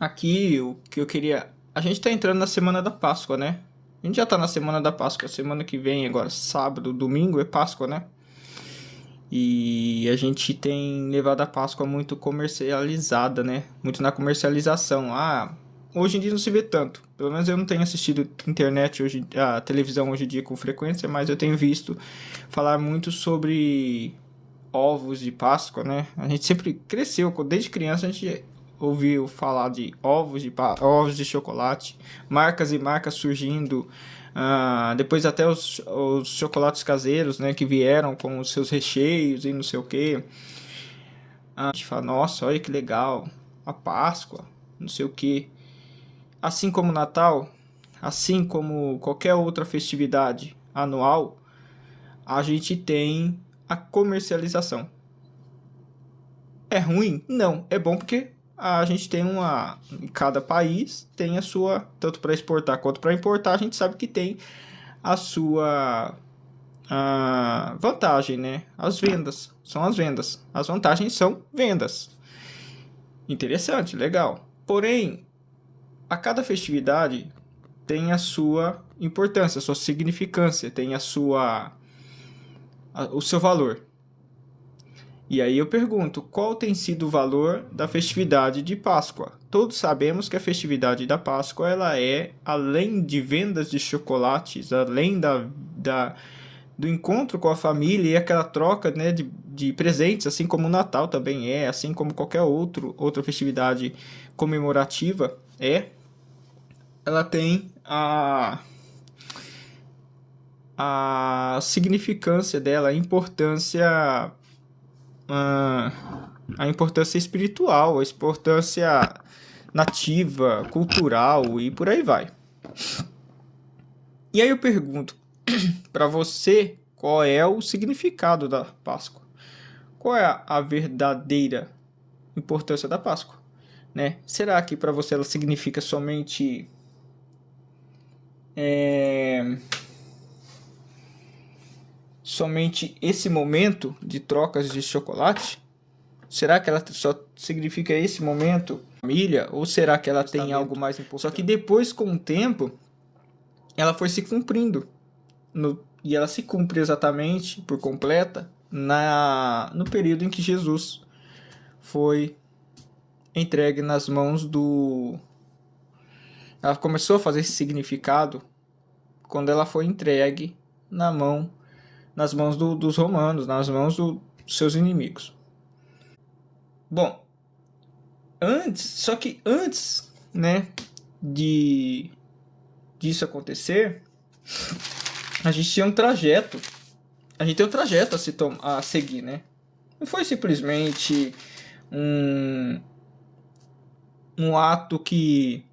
Aqui o que eu queria. A gente tá entrando na semana da Páscoa, né? A gente já tá na semana da Páscoa. Semana que vem, agora, sábado, domingo é Páscoa, né? E a gente tem levado a Páscoa muito comercializada, né? Muito na comercialização. Hoje em dia não se vê tanto. Pelo menos eu não tenho assistido internet hoje, a televisão hoje em dia com frequência, mas eu tenho visto falar muito sobre ovos de Páscoa, né? A gente sempre cresceu, desde criança a gente ouviu falar de ovos de chocolate, marcas e marcas surgindo. Depois até os chocolates caseiros, né, que vieram com os seus recheios e não sei o que. A gente fala, nossa, olha que legal, a Páscoa, não sei o que. Assim como o Natal, assim como qualquer outra festividade anual, a gente tem a comercialização. É ruim? Não. É bom porque a gente tem uma. Cada país tem a sua. Tanto para exportar quanto para importar, a gente sabe que tem a sua vantagem, né? As vendas. São as vendas. As vantagens são vendas. Interessante, legal. Porém, a cada festividade tem a sua importância, a sua significância, tem o seu valor. E aí eu pergunto, qual tem sido o valor da festividade de Páscoa? Todos sabemos que a festividade da Páscoa, ela é, além de vendas de chocolates, além do encontro com a família e aquela troca, né, de presentes, assim como o Natal também é, assim como qualquer outra festividade comemorativa ela tem a significância dela, a importância espiritual, a importância nativa, cultural e por aí vai. E aí eu pergunto para você qual é o significado da Páscoa? Qual é a verdadeira importância da Páscoa, né? Será que para você ela significa somente esse momento de trocas de chocolate? Será que ela só significa esse momento, família? Ou será que ela tem algo mais importante? Só que depois, com o tempo, ela foi se cumprindo. E ela se cumpre exatamente, por completa, no período em que Jesus foi entregue nas mãos do... Ela começou a fazer esse significado quando ela foi entregue nas mãos dos romanos, nas mãos dos seus inimigos. Bom, só que antes, né, disso acontecer, a gente tinha um trajeto. A gente tem um trajeto a seguir, né? Não foi simplesmente um ato que...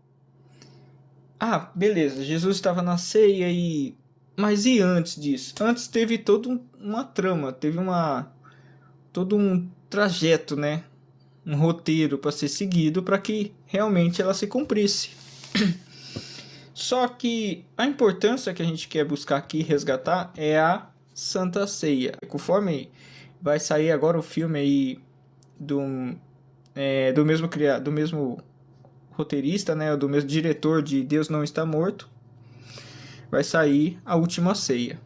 beleza, Jesus estava na ceia e... Mas e antes disso? Antes teve toda uma trama, todo um trajeto, né? Um roteiro para ser seguido para que realmente ela se cumprisse. Só que a importância que a gente quer buscar aqui resgatar é a Santa Ceia. Conforme vai sair agora o filme aí do mesmo roteirista, né, do mesmo diretor de Deus Não Está Morto, vai sair a Última Ceia.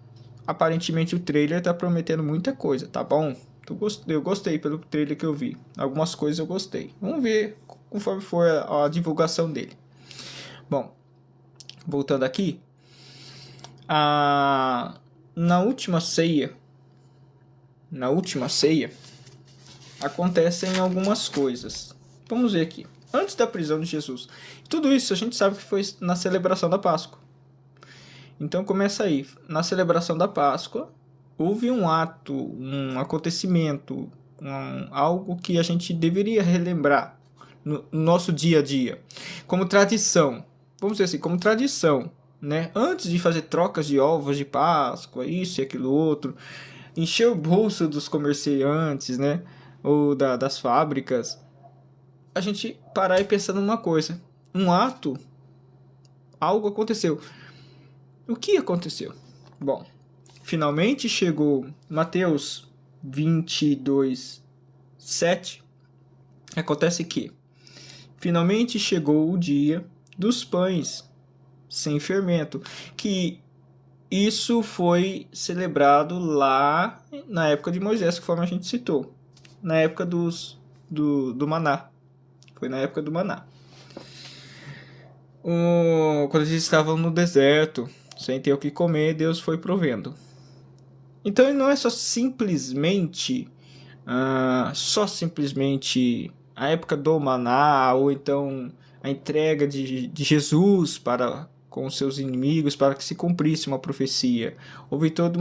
Aparentemente o trailer tá prometendo muita coisa, tá bom? Eu gostei pelo trailer que eu vi. Algumas coisas eu gostei. Vamos ver conforme for a divulgação dele. Bom, voltando aqui, na última ceia acontecem algumas coisas. Vamos ver aqui. Antes da prisão de Jesus. Tudo isso a gente sabe que foi na celebração da Páscoa. Então começa aí. Na celebração da Páscoa, houve um ato, um acontecimento, algo que a gente deveria relembrar no nosso dia a dia. Como tradição. Vamos dizer assim, como tradição, né? Antes de fazer trocas de ovos de Páscoa, isso e aquilo outro, encher o bolso dos comerciantes, né? Ou das fábricas, a gente parar e pensar numa coisa. Um ato, algo aconteceu. O que aconteceu? Bom, finalmente chegou Mateus 22, 7. Acontece que finalmente chegou o dia dos pães sem fermento, que isso foi celebrado lá na época de Moisés, conforme a gente citou, na época do maná. Foi na época do maná. Quando eles estavam no deserto, sem ter o que comer, Deus foi provendo. Então não é só simplesmente a época do maná, ou então a entrega de Jesus com seus inimigos para que se cumprisse uma profecia. Houve todo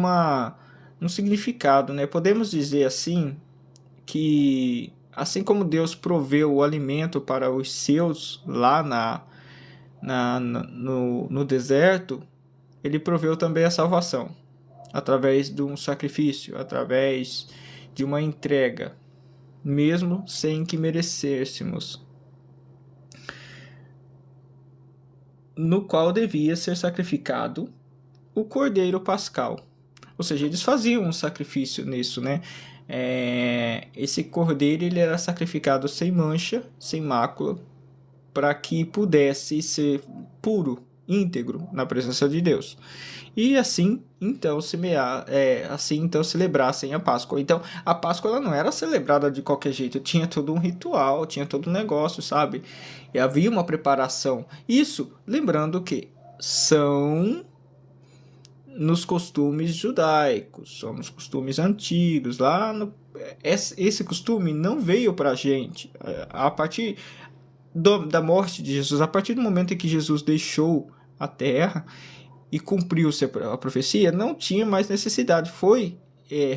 um significado, né? Podemos dizer assim que assim como Deus proveu o alimento para os seus lá no deserto, ele proveu também a salvação através de um sacrifício, através de uma entrega, mesmo sem que merecêssemos, no qual devia ser sacrificado o cordeiro pascal. Ou seja, eles faziam um sacrifício nisso, né? Esse cordeiro ele era sacrificado sem mancha, sem mácula, para que pudesse ser puro, íntegro na presença de Deus. E assim então celebrassem a Páscoa. Então a Páscoa ela não era celebrada de qualquer jeito, tinha todo um ritual, tinha todo um negócio, sabe? E havia uma preparação. Isso, lembrando que são nos costumes judaicos, são nos costumes antigos. Esse costume não veio para a gente a partir da morte de Jesus. A partir do momento em que Jesus deixou a terra e cumpriu a profecia, não tinha mais necessidade. Foi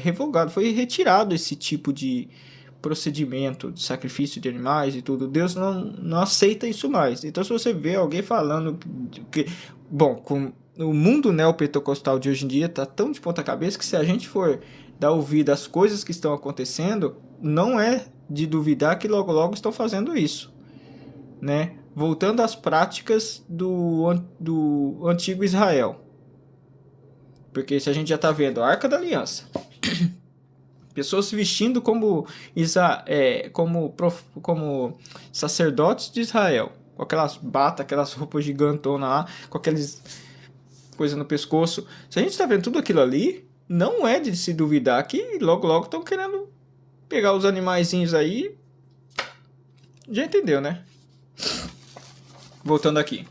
revogado, foi retirado esse tipo de procedimento de sacrifício de animais e tudo. Deus não aceita isso mais. Então, se você vê alguém falando que... Bom, o mundo neopentecostal de hoje em dia está tão de ponta cabeça que se a gente for dar ouvido às coisas que estão acontecendo, não é de duvidar que logo logo estão fazendo isso, né? Voltando às práticas do antigo Israel. Porque se a gente já está vendo a Arca da Aliança, pessoas se vestindo como sacerdotes de Israel, com aquelas batas, aquelas roupas gigantonas lá, com aquelas coisas no pescoço. Se a gente está vendo tudo aquilo ali, não é de se duvidar que logo logo estão querendo pegar os animaizinhos aí. Já entendeu, né? Voltando aqui.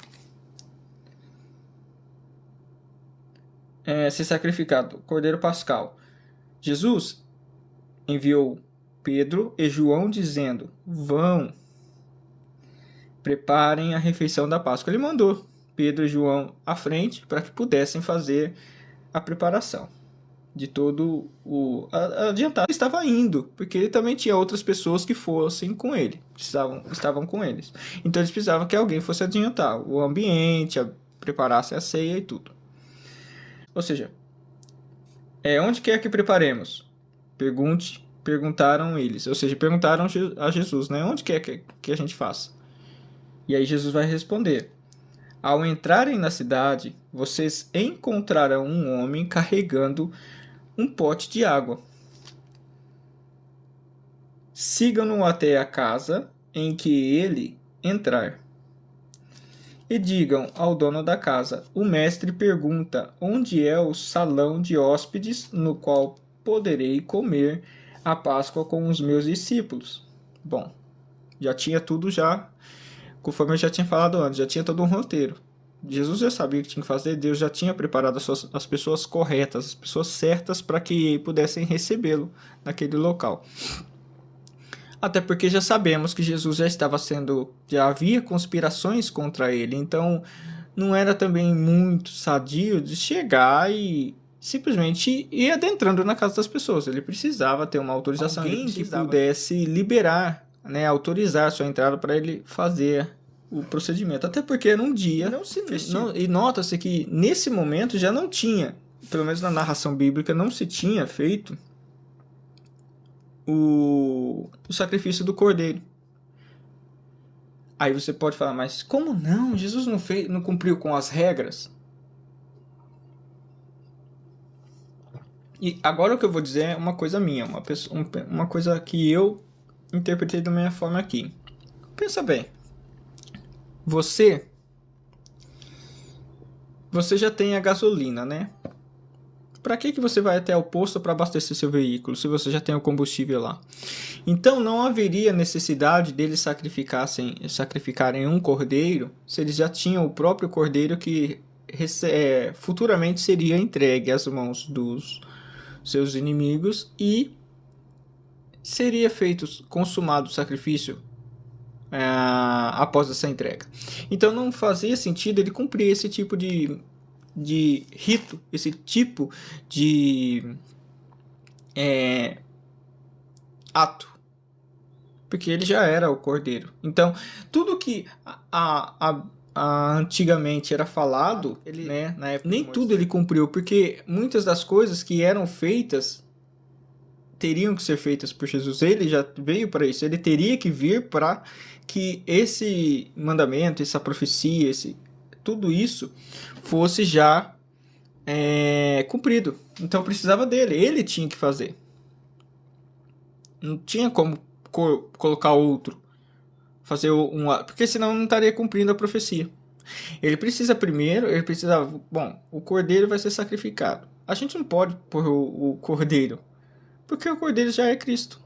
Ser sacrificado, Cordeiro Pascal. Jesus enviou Pedro e João dizendo: vão, preparem a refeição da Páscoa. Ele mandou Pedro e João à frente para que pudessem fazer a preparação de todo o adiantado. Ele estava indo, porque ele também tinha outras pessoas que fossem com ele, estavam com eles. Então eles precisavam que alguém fosse adiantar o ambiente, preparasse a ceia e tudo. Ou seja, onde quer que preparemos? Perguntaram eles. Ou seja, perguntaram a Jesus, né? Onde quer que a gente faça? E aí Jesus vai responder: ao entrarem na cidade, vocês encontrarão um homem carregando um pote de água. Sigam-no até a casa em que ele entrar. E digam ao dono da casa: o mestre pergunta onde é o salão de hóspedes no qual poderei comer a Páscoa com os meus discípulos. Bom, já tinha tudo conforme eu já tinha falado antes, já tinha todo um roteiro. Jesus já sabia o que tinha que fazer, Deus já tinha preparado as pessoas corretas, as pessoas certas para que pudessem recebê-lo naquele local. Até porque já sabemos que Jesus já havia conspirações contra ele, então não era também muito sadio de chegar e simplesmente ir adentrando na casa das pessoas. Ele precisava ter uma autorização, alguém que pudesse liberar, né, autorizar a sua entrada para ele fazer o procedimento. Até porque era um dia, e nota-se que nesse momento já não tinha, pelo menos na narração bíblica, não se tinha feito o sacrifício do cordeiro. Aí você pode falar, mas como não? Jesus não cumpriu com as regras? E agora o que eu vou dizer é uma coisa minha, uma coisa que eu interpretei da minha forma aqui. Pensa bem. Você já tem a gasolina, né? Para que você vai até o posto para abastecer seu veículo, se você já tem o combustível lá? Então não haveria necessidade deles sacrificarem um cordeiro, se eles já tinham o próprio cordeiro que futuramente seria entregue às mãos dos seus inimigos e seria consumado o sacrifício após essa entrega. Então não fazia sentido ele cumprir esse tipo de rito, esse tipo de ato, porque ele já era o cordeiro. Então tudo que antigamente era falado, né, na época nem tudo ele cumpriu, porque muitas das coisas que eram feitas teriam que ser feitas por Jesus. Ele já veio para isso, ele teria que vir para que esse mandamento, essa profecia, tudo isso fosse já cumprido. Então precisava dele, ele tinha que fazer. Não tinha como colocar outro, fazer porque senão não estaria cumprindo a profecia. Ele precisa bom, o cordeiro vai ser sacrificado. A gente não pode pôr o cordeiro, porque o cordeiro já é Cristo.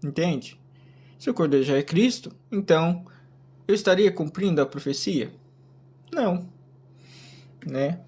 Entende? Se o cordeiro já é Cristo, então eu estaria cumprindo a profecia? Não, né?